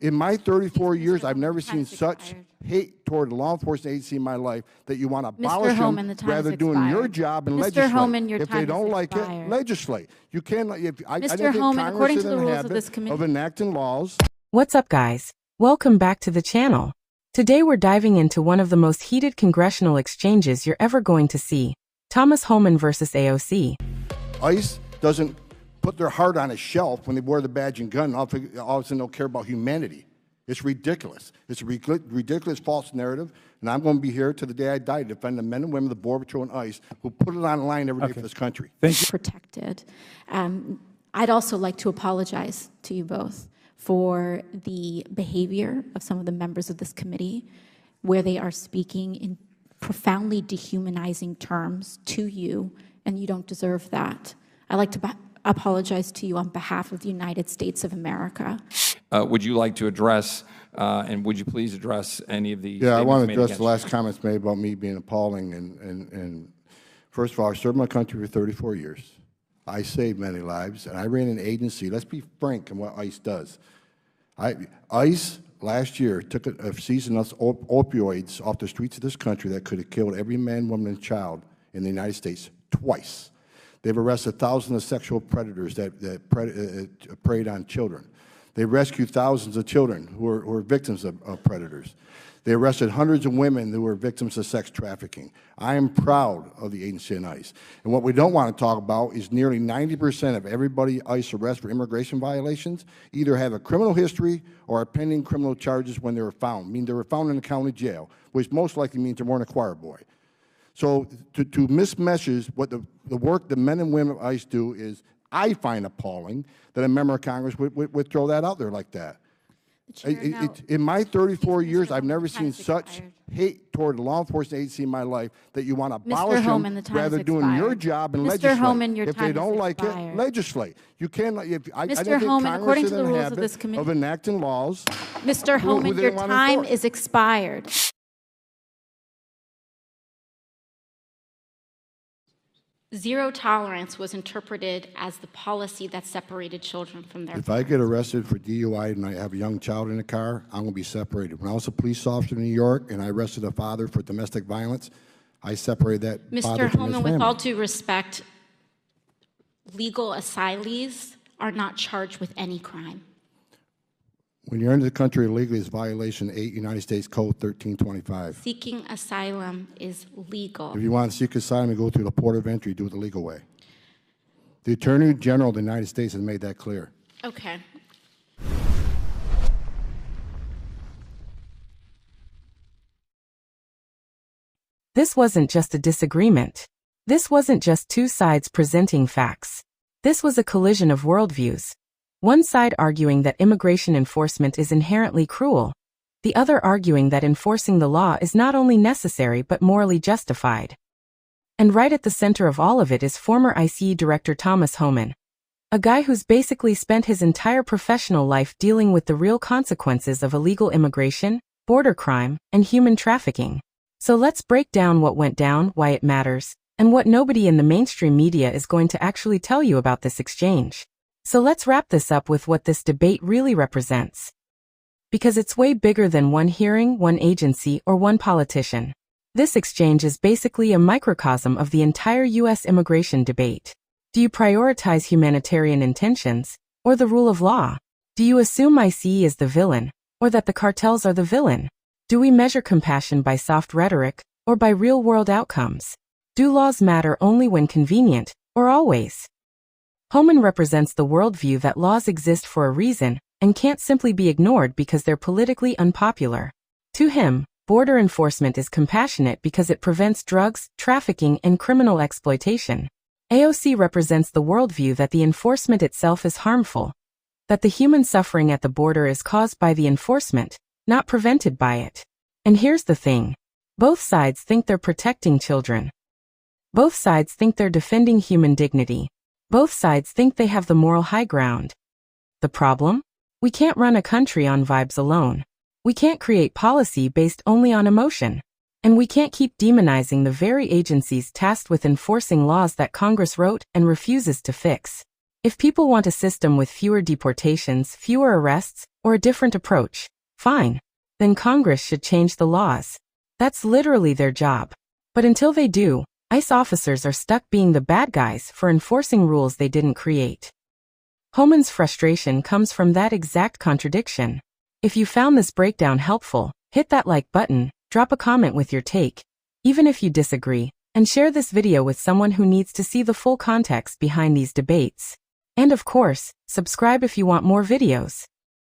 In my 34 years, I've never seen such hate toward a law enforcement agency in my life that you want to abolish them rather than doing your job and legislate. Mr. Homan, your if time they don't has like expired. it, legislate. You can't. I don't Mr. think Homan, Congress according is to in the the rules of habit this committee. of enacting laws. What's up, guys? Welcome back to the channel. Today we're diving into one of the most heated congressional exchanges you're ever going to see. Thomas Homan versus AOC. ICE doesn't put their heart on a shelf when they wear the badge and gun. All of a sudden, they'll care about humanity. It's ridiculous. It's a ridiculous false narrative, and I'm going to be here to the day I die to defend the men and women of the Border Patrol and ICE who put it on the line every day for this country. Thank you. Protected. I'd also like to apologize to you both for the behavior of some of the members of this committee, where they are speaking in profoundly dehumanizing terms to you, and you don't deserve that. I'd like to apologize to you on behalf of the United States of America. Would you like to address, and would you please address any of the Yeah, I want to address the you? last comments made about me being appalling. And first of all, I served my country for 34 years. I saved many lives, and I ran an agency. Let's be frank in what ICE does. ICE last year took a season of opioids off the streets of this country that could have killed every man, woman, and child in the United States twice. They've arrested thousands of sexual predators that preyed on children. They rescued thousands of children who were victims of predators. They arrested hundreds of women who were victims of sex trafficking. I am proud of the agency and ICE. And what we don't want to talk about is nearly 90% of everybody ICE arrests for immigration violations either have a criminal history or are pending criminal charges when they were found. I mean, they were found in the county jail, which most likely means they weren't a choir boy. So to mismessage what the work the men and women of ICE do is, I find appalling that a member of Congress would throw that out there like that. In my 34 years, I've never seen such hate toward a law enforcement agency in my life that you want to abolish them rather than doing your job and legislate. Mr. Homan, your if time they don't has like expired. it, legislate. You can't. I don't think Homan, Congress according is to in the rules of habit this committee. of enacting laws. Mr. Homan, they your want to time enforce. is expired. Zero tolerance was interpreted as the policy that separated children from their If I get arrested for DUI and I have a young child in the car, I'm going to be separated. When I was a police officer in New York and I arrested a father for domestic violence, I separated that father Mr. from Homan, his with family. all due respect, legal asylees are not charged with any crime. When you're into the country illegally, it's violation 8 United States Code 1325. Seeking asylum is legal. If you want to seek asylum, you go through the port of entry, do it the legal way. The Attorney General of the United States has made that clear. Okay. This wasn't just a disagreement. This wasn't just two sides presenting facts. This was a collision of worldviews. One side arguing that immigration enforcement is inherently cruel, the other arguing that enforcing the law is not only necessary but morally justified. And right at the center of all of it is former ICE Director Thomas Homan, a guy who's basically spent his entire professional life dealing with the real consequences of illegal immigration, border crime, and human trafficking. So let's break down what went down, why it matters, and what nobody in the mainstream media is going to actually tell you about this exchange. So let's wrap this up with what this debate really represents. Because it's way bigger than one hearing, one agency, or one politician. This exchange is basically a microcosm of the entire U.S. immigration debate. Do you prioritize humanitarian intentions, or the rule of law? Do you assume ICE is the villain, or that the cartels are the villain? Do we measure compassion by soft rhetoric, or by real-world outcomes? Do laws matter only when convenient, or always? Homan represents the worldview that laws exist for a reason and can't simply be ignored because they're politically unpopular. To him, border enforcement is compassionate because it prevents drugs, trafficking, and criminal exploitation. AOC represents the worldview that the enforcement itself is harmful, that the human suffering at the border is caused by the enforcement, not prevented by it. And here's the thing. Both sides think they're protecting children. Both sides think they're defending human dignity. Both sides think they have the moral high ground. The problem? We can't run a country on vibes alone. We can't create policy based only on emotion. And we can't keep demonizing the very agencies tasked with enforcing laws that Congress wrote and refuses to fix. If people want a system with fewer deportations, fewer arrests, or a different approach, fine. Then Congress should change the laws. That's literally their job. But until they do, ICE officers are stuck being the bad guys for enforcing rules they didn't create. Homan's frustration comes from that exact contradiction. If you found this breakdown helpful, hit that like button, drop a comment with your take, even if you disagree, and share this video with someone who needs to see the full context behind these debates. And of course, subscribe if you want more videos.